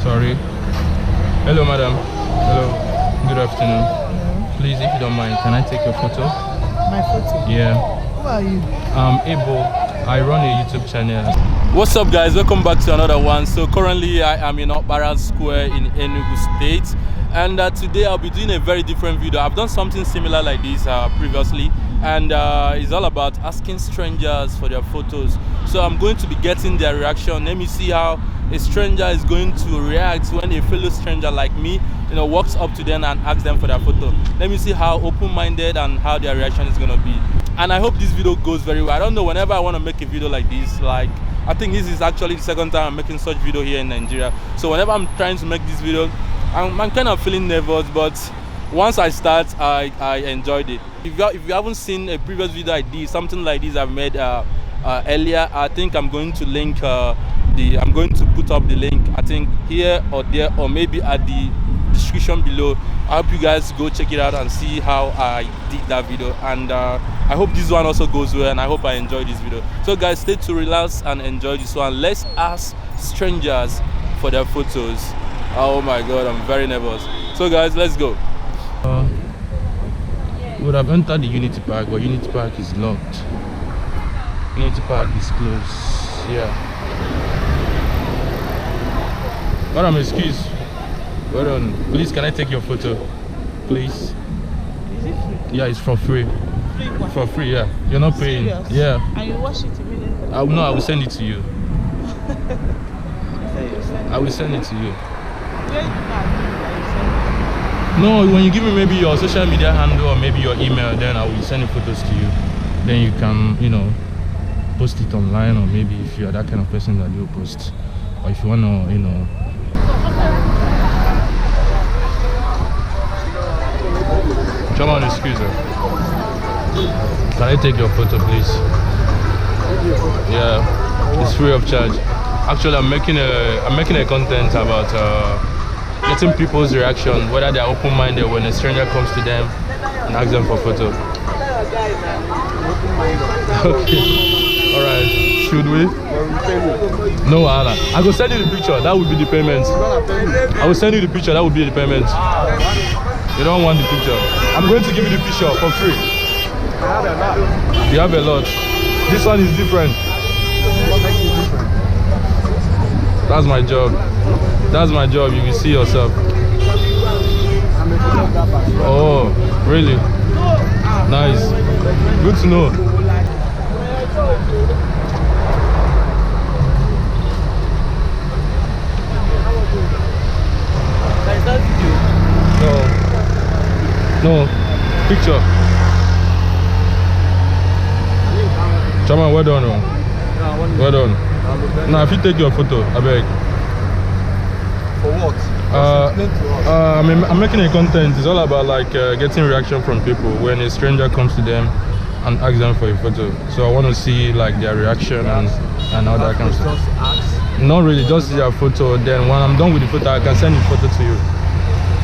Sorry. Hello, madam. Hello. Good afternoon. Please, if you don't mind, can I take your photo? My photo? Yeah. Who are you? I'm Eboh. I run a YouTube channel. What's up, guys? Welcome back to another one. So currently I am in Okpara Square in Enugu State, and today I'll be doing a very different video. I've done something similar like this previously, and it's all about asking strangers for their photos. So I'm going to be getting their reaction. Let me see how a stranger is going to react when a fellow stranger like me, walks up to them and asks them for their photo. Let me see how open-minded and how their reaction is going to be. And I hope this video goes very well. I don't know, whenever I want to make a video like this, I think this is actually the second time I'm making such video here in Nigeria. So whenever I'm trying to make this video, I'm kind of feeling nervous, but once I start, I enjoyed it. If you haven't seen a previous video I did, something like this I've made earlier, I think I'm going to link I'm going to put up the link, I think here or there, or maybe at the description below. I hope you guys go check it out and see how I did that video, and I hope this one also goes well, and I hope I enjoy this video. So guys, stay to relax and enjoy this one. Let's ask strangers for their photos. Oh my god, I'm very nervous. So guys, let's go. We would have entered the Unity Park, but Unity Park is locked. Unity Park is closed. Yeah. Madam, excuse. Hold on. Please, can I take your photo? Please. Is it free? Yeah, it's for free. Free what? For free, yeah. You're not paying. Serious? Yeah. And you wash it immediately? No, I will send it to you. I will send it to you. No, when you give me maybe your social media handle or maybe your email, then I will send the photos to you. Then you can, post it online, or maybe if you are that kind of person that you post, or if you want to, Come on, excuse me. Can I take your photo, please? Yeah, it's free of charge. Actually, I'm making a content about getting people's reaction, whether they're open-minded when a stranger comes to them and asks them for photo. Okay. All right. Should we? No, Anna. I will send you the picture. That would be the payment. I will send you the picture. That would be the payment. You don't want the picture. I'm going to give you the picture for free. You have a lot. This one is different. That's my job. That's my job. You will see yourself. Oh, really? Nice. Good to know. No, picture. Chairman, well done. Well done. Now, if you take your photo, I beg. For what? I'm making a content. It's all about getting reaction from people when a stranger comes to them and asks them for a photo. So I want to see their reaction and how that comes. Not really, just their photo. Then when I'm done with the photo, I can send the photo to you.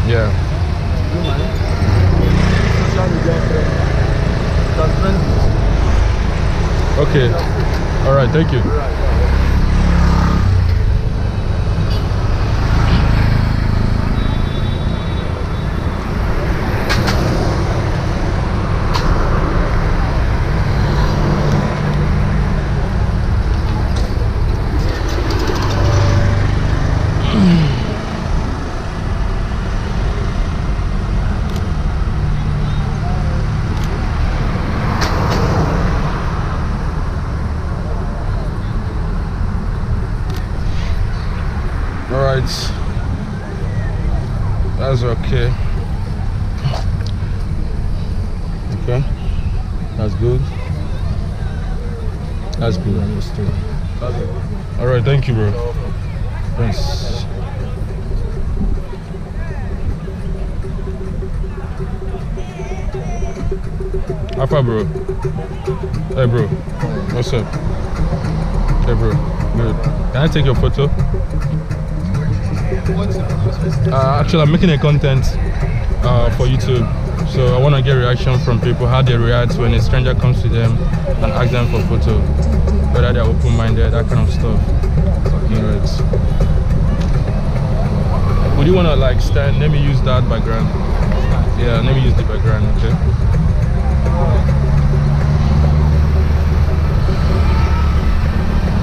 Yeah. Okay. All right. Thank you. That's okay. Okay. That's good. That's good. Understood. Alright, thank you, bro. Thanks. Alpha, bro. Hey, bro. What's up? Hey, bro. Good. Can I take your photo? Actually, I'm making a content for YouTube, so I want to get reaction from people, how they react when a stranger comes to them and ask them for photo, whether they're open-minded, that kind of stuff. Alright. you wanna like stand? Let me use that background. Yeah, let me use the background. Okay.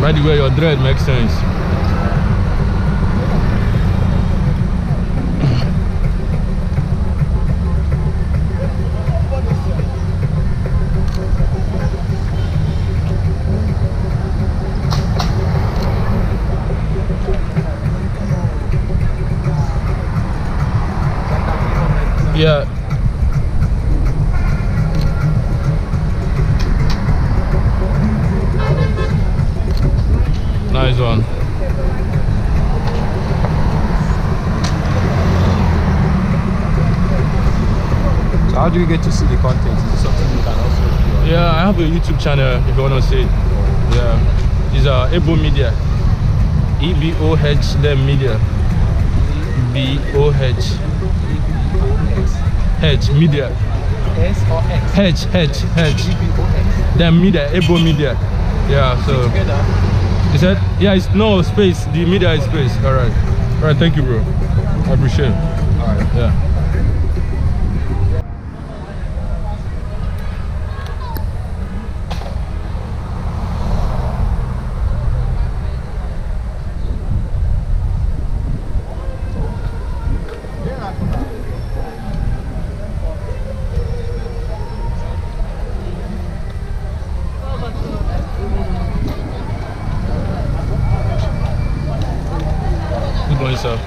By the way, your dread makes sense. Yeah. Nice one. So how do you get to see the content? Is it something you can also do? Yeah, I have a YouTube channel if you wanna see it. Yeah. It's Eboh Media. EBOH then media. BOH. H media. S or X? H. EBOX. Then media, Eboh Media. Yeah, so Together. is that yeah, it's no space. The media is space. Alright. Alright, thank you bro. I appreciate it. Alright. Yeah. Good morning, sir.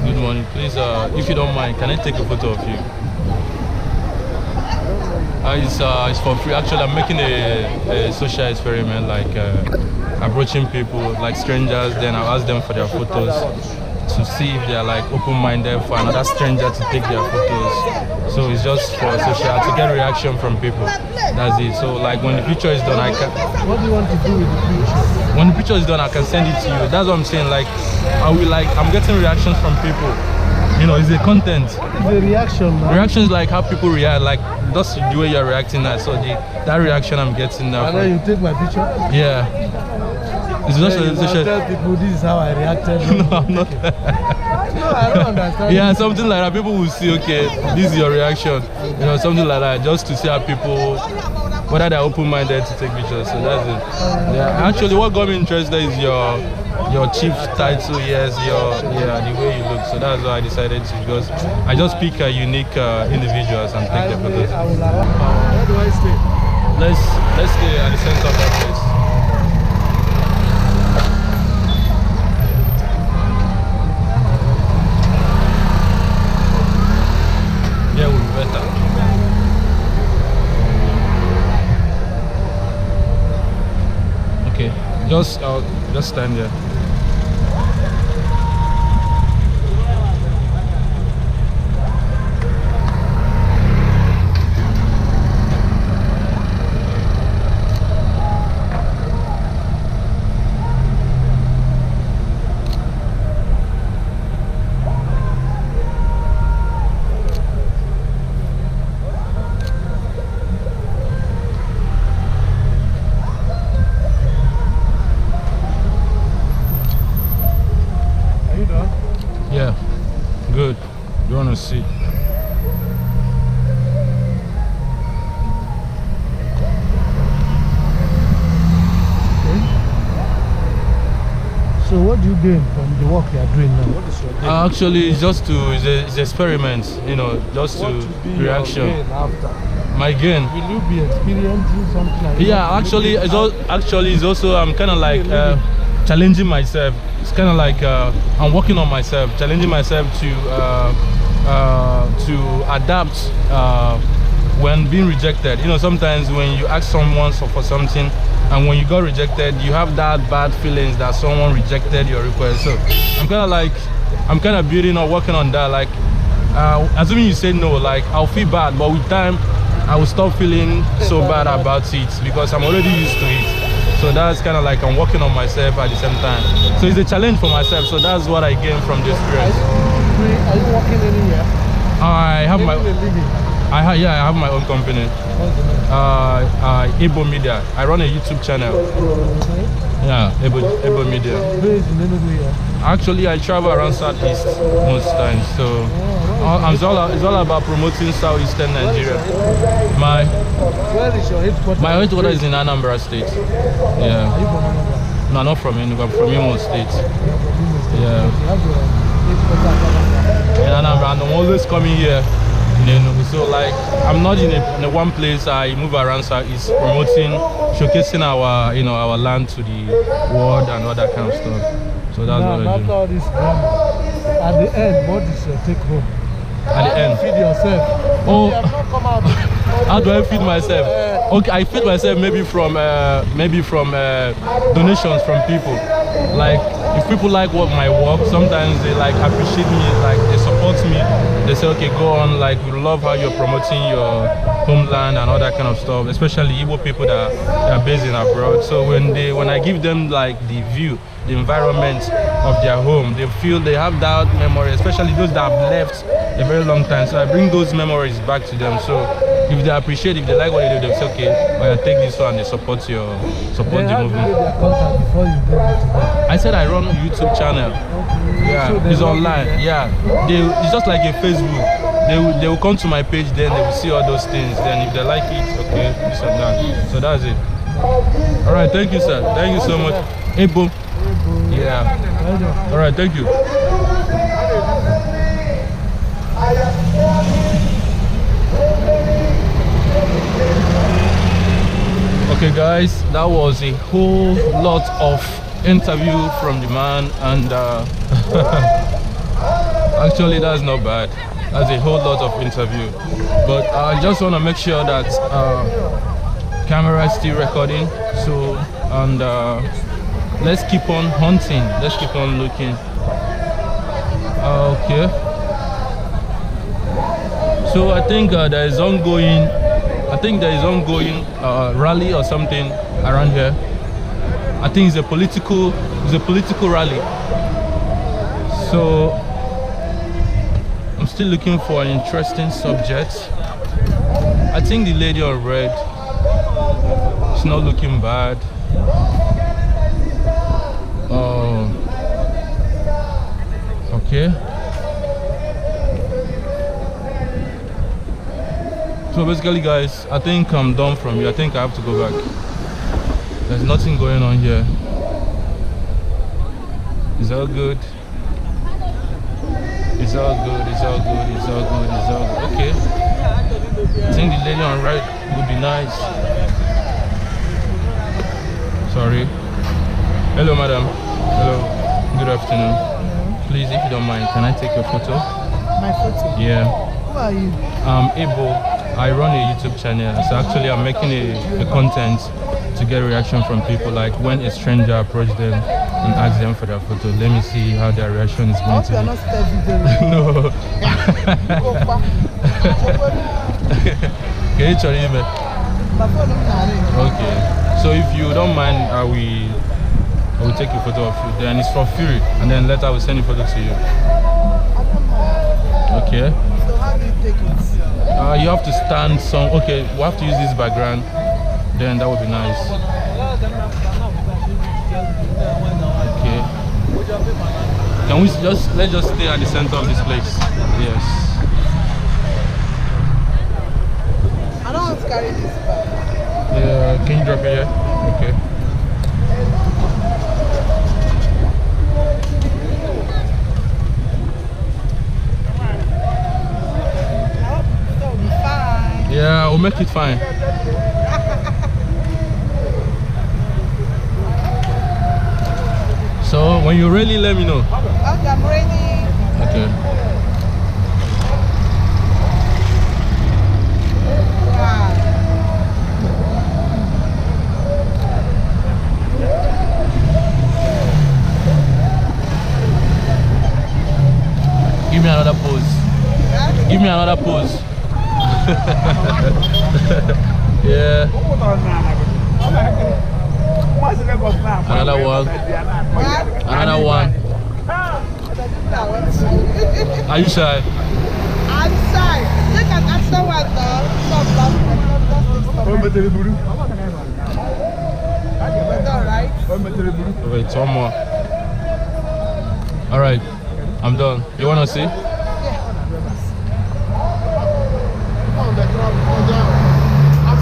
Good morning. Please, if you don't mind, can I take a photo of you? It's for free. Actually, I'm making a social experiment, like approaching people, like strangers. Then I'll ask them for their photos to see if they're like open-minded for another stranger to take their photos. So it's just for social to get reaction from people. That's it. So like when the picture is done, I can. What do you want to do with the picture? When the picture is done, I can send it to you. That's what I'm saying. Like, I'm getting reactions from people. You know, it's the content. What is the reaction, man? Reaction is like how people react, like that's the way you're reacting now. So that reaction I'm getting now. And then you take my picture? Yeah. It's just Then a you social. tell people this is how I reacted. No, I'm not. No, I don't understand. Yeah, something like that. People will see, okay, this is your reaction. You know, something like that, just to see how people, whether they're open-minded to take pictures. So that's it. Yeah. Actually, what got me interested is your chief title. Yes, the way you look. So that's why I decided to, because I just pick unique individuals and take their photos. Where do I stay? Let's stay at the center of that place. Yeah, we'll be better. Okay, just stand there. Yeah, good. You want to see? So what do you gain from the work you are doing now? What is your gain? Actually, it's just it's experiment, you know, just What to will be reaction. your gain after? My gain. Will you be experiencing something like Yeah, that? actually, it's also I'm kind of like challenging myself. It's kind of like I'm working on myself, challenging myself to adapt when being rejected. You know, sometimes when you ask someone for something, and when you got rejected, you have that bad feelings that someone rejected your request. So I'm kind of building or working on that. Like, assuming you say no, like I'll feel bad, but with time, I will stop feeling so bad about it because I'm already used to it. So that's kind of like I'm working on myself at the same time. So it's a challenge for myself. So that's what I gain from the experience. Are you working anywhere? I have my. I have my own company. What's the name? Eboh Media. I run a YouTube channel. Yeah, Eboh Media. Based in Enugu here. Actually, I travel around Southeast most times, so it's all about promoting Southeastern Nigeria. Where is your headquarters? My headquarters is in Anambra State. Yeah. Are you from Anambra? No, not from Enugu. I'm from Imo State. Yeah. You have your headquarters In Anambra, and I'm always coming here in Enugu. So like, I'm not in a one place. I move around. So it's promoting, showcasing our our land to the world and all that kind of stuff. So that's now, what I do. after all this drama, at the end, what is your take home? At the end, Feed yourself. Oh. You have not come out. How do I feed myself? Okay, I feed myself maybe from donations from people. Like if people like my work, sometimes they like appreciate me, like they support me. They say, okay, go on. Like we love how you're promoting your homeland and all that kind of stuff. Especially Eboh people that are based in abroad. So when I give them like the view, the environment of their home, they feel they have that memory. Especially those that have left a very long time. So I bring those memories back to them. So if they appreciate, if they like what they do, they say, okay, I take this one, they support the movement. Before you go into that? I said I run a YouTube channel. Okay. Yeah, So it's online. Yeah, it's just like a Facebook. They will come to my page, then they will see all those things. Then if they like it, okay, this and that. So that's it. All right, thank you, sir. Thank you so much. Eboh. Yeah. All right, thank you. Okay guys, that was a whole lot of interview from the man, and actually that's not bad. That's a whole lot of interview, but I just want to make sure that camera is still recording. So and let's keep on hunting, let's keep on looking. Okay, so I think there is ongoing rally or something around here. I think it's a political rally. So I'm still looking for an interesting subject. I think the lady on red is not looking bad. Okay. So basically guys, I think I'm done from here. I think I have to go back. There's nothing going on here. It's all good. It's all good, it's all good, it's all good, it's all good. Okay. I think the lady on right would be nice. Sorry. Hello madam. Hello. Good afternoon. Please, if you don't mind, can I take your photo? My photo? Yeah. Who are you? I'm Eboh. I run a YouTube channel, so actually I'm making a content to get reaction from people. Like when a stranger approaches them and asks them for their photo, let me see how their reaction is going to be. Not No. Can you try it? Okay. So if you don't mind, I will take a photo of you. Then it's for free, and then later I will send a photo to you. Okay. So how do you take it? You have to stand some. Okay, we have to use this background. Then that would be nice. Okay. Can we let's just stay at the center of this place? Yes. I don't want to carry this bag. Can you drop it here? Okay. Yeah, we'll make it fine. So when you're ready, let me know. Okay, I'm ready. Okay. Wow. Give me another pose. Give me another pose. Yeah. Another one. Another one. Are you shy? I'm shy. You can ask someone though. Alright. Wait, one more. All right, I'm done. You wanna see? It's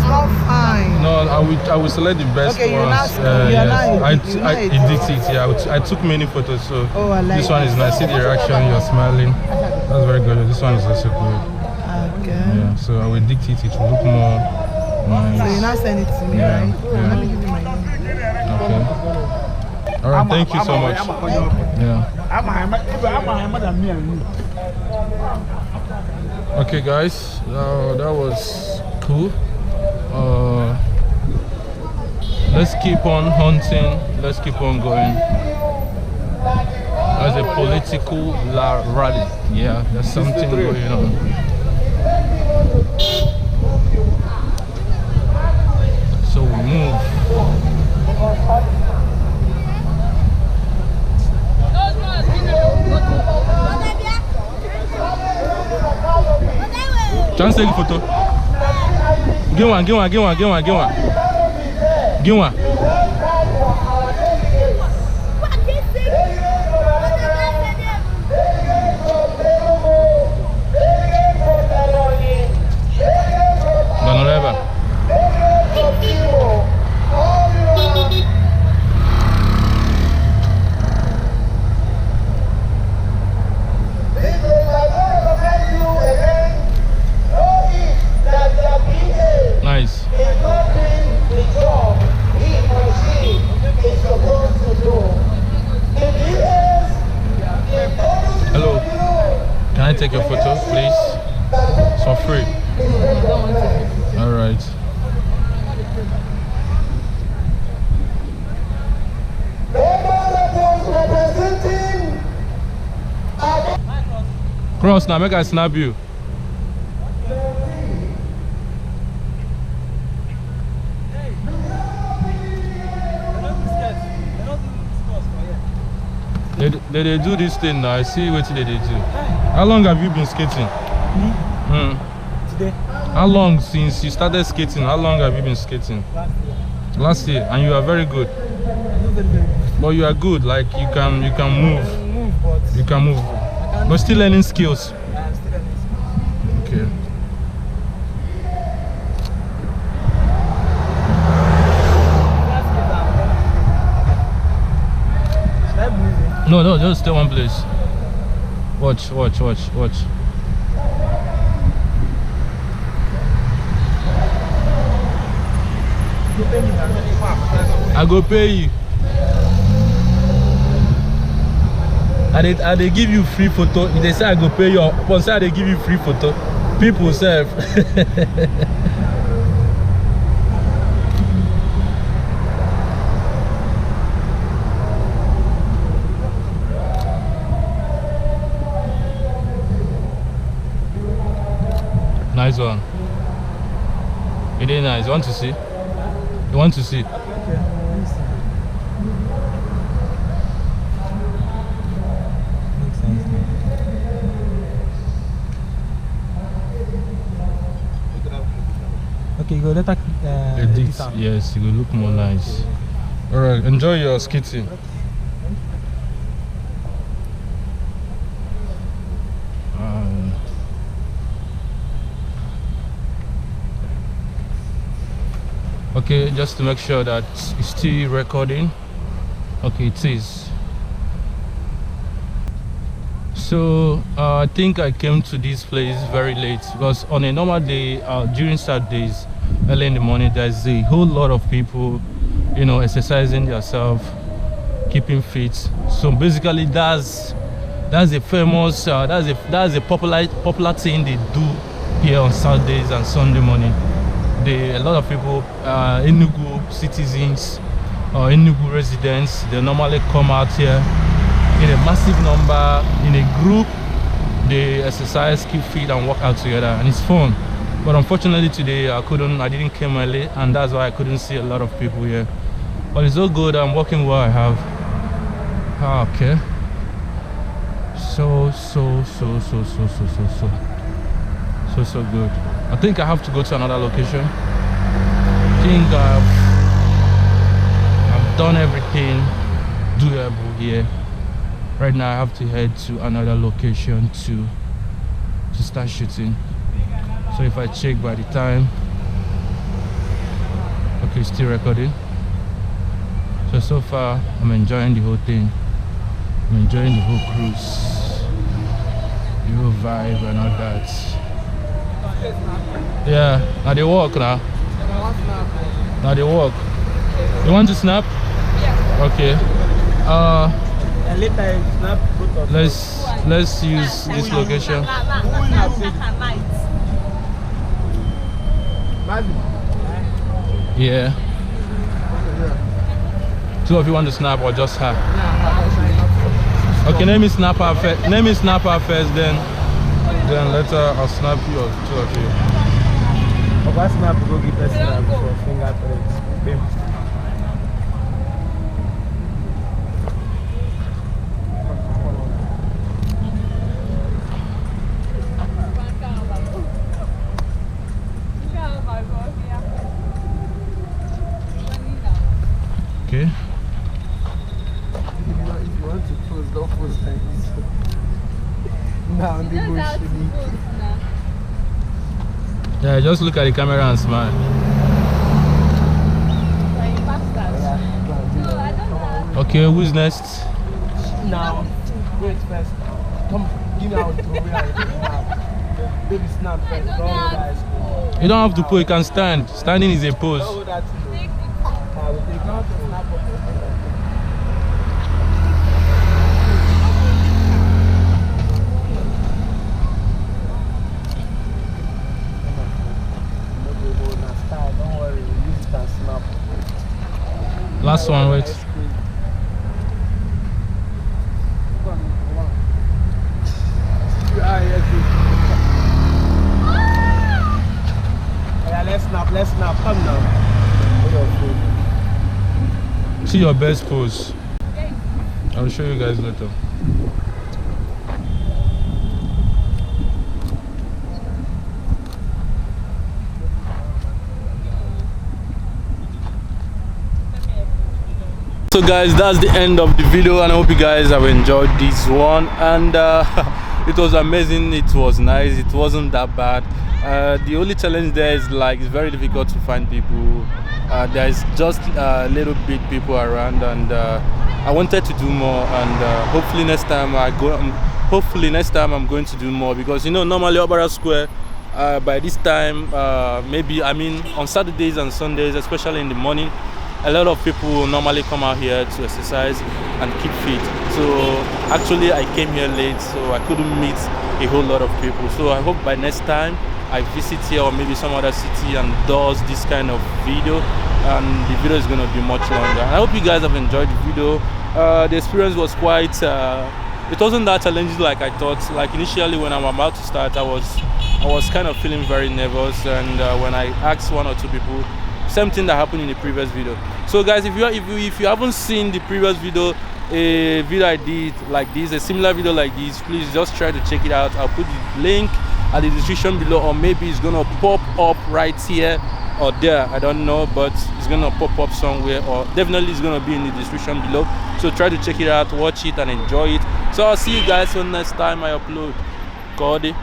not fine. No, I will select the best Okay, you're ones. not- you're not- I you're not edit it. Yeah, I took many photos, so Oh, I like this one is nice. See the reaction. You're smiling. That's very good. This one is also good. Okay. Yeah, so I will edit it. It will look more nice. So you now send it to me, Yeah, right? yeah. Let me give you my number. Okay. All right. Thank you so much. Yeah. Okay, guys. That was cool. Let's keep on hunting. Let's keep on going. As a political rally. Yeah, there's something going on. So we move. Chance take photo. Get one. Nice. Hello. Can I take your photo, please? It's for free. All right. Cross now, make I snap you. They do this thing now. I see what they do. How long have you been skating? Today? How long since you started skating? How long have you been skating? Last year. And you are very good. But you are good. Like you can move. You can move. But still learning skills. Okay. No, just stay one place. Watch. I go pay you. I they give you free photo. If they say I go pay you, upon say they give you free photo. People serve. Nice one. It is nice. You want to see? You want to see? Okay, let me see. Makes sense. Okay, go let Edit. Yes, it will look more nice. Alright, enjoy your skating. Okay, just to make sure that it's still recording. Okay, it is. So I think I came to this place very late because on a normal day, during Saturdays, early in the morning, there's a whole lot of people, you know, exercising themselves, keeping fit. So basically, that's a famous, that's a popular thing they do here on Saturdays and Sunday morning. A lot of people, Enugu citizens or Enugu residents, they normally come out here in a massive number, in a group. They exercise, keep fit and work out together, and it's fun. But unfortunately today I didn't come early, and that's why I couldn't see a lot of people here. But it's all good. I'm working what I have. Okay. So good. I think I have to go to another location. I think I've done everything doable here. right now I have to head to another location to start shooting. So if I check by the time, okay, still recording. So far I'm enjoying the whole thing. I'm enjoying the whole cruise, the whole vibe and all that. Yeah, now they walk now. Now they walk. You want to snap? Yeah. Okay. And later snap both of Let's use this location. Yeah. Two of you want to snap or just her? Okay, let me snap her first. Let me snap her first, then later I'll snap you or two of you. Okay, snap go give us snap for fingerprints. Bim. Okay. Yeah, just look at the camera and smile. Okay, who's next? Now, wait first. Come, give me out. Baby snap first. You don't have to pose, you can stand. Standing is a pose. Last one, wait. Yeah, let's snap. Come now. See your best pose. I'll show you guys later. So guys, that's the end of the video, and I hope you guys have enjoyed this one. And it was amazing, it was nice, it wasn't that bad. The only challenge there is like it's very difficult to find people. There's just a little bit people around, and I wanted to do more, and hopefully next time I'm going to do more, because you know, normally Opera Square by this time, maybe on Saturdays and Sundays, especially in the morning, a lot of people normally come out here to exercise and keep fit. So actually I came here late, so I couldn't meet a whole lot of people. So I hope by next time I visit here, or maybe some other city, and does this kind of video, and the video is going to be much longer. I hope you guys have enjoyed the video. The experience was quite it wasn't that challenging like I thought. Like initially when I'm about to start, I was kind of feeling very nervous, and when I asked one or two people, same thing that happened in the previous video. So guys, if you haven't seen the previous video, a video I did like this, a similar video like this, please just try to check it out. I'll put the link at the description below, or maybe it's gonna pop up right here or there, I don't know, but it's gonna pop up somewhere, or definitely it's gonna be in the description below. So try to check it out, watch it and enjoy it. So I'll see you guys when next time I upload. Cody.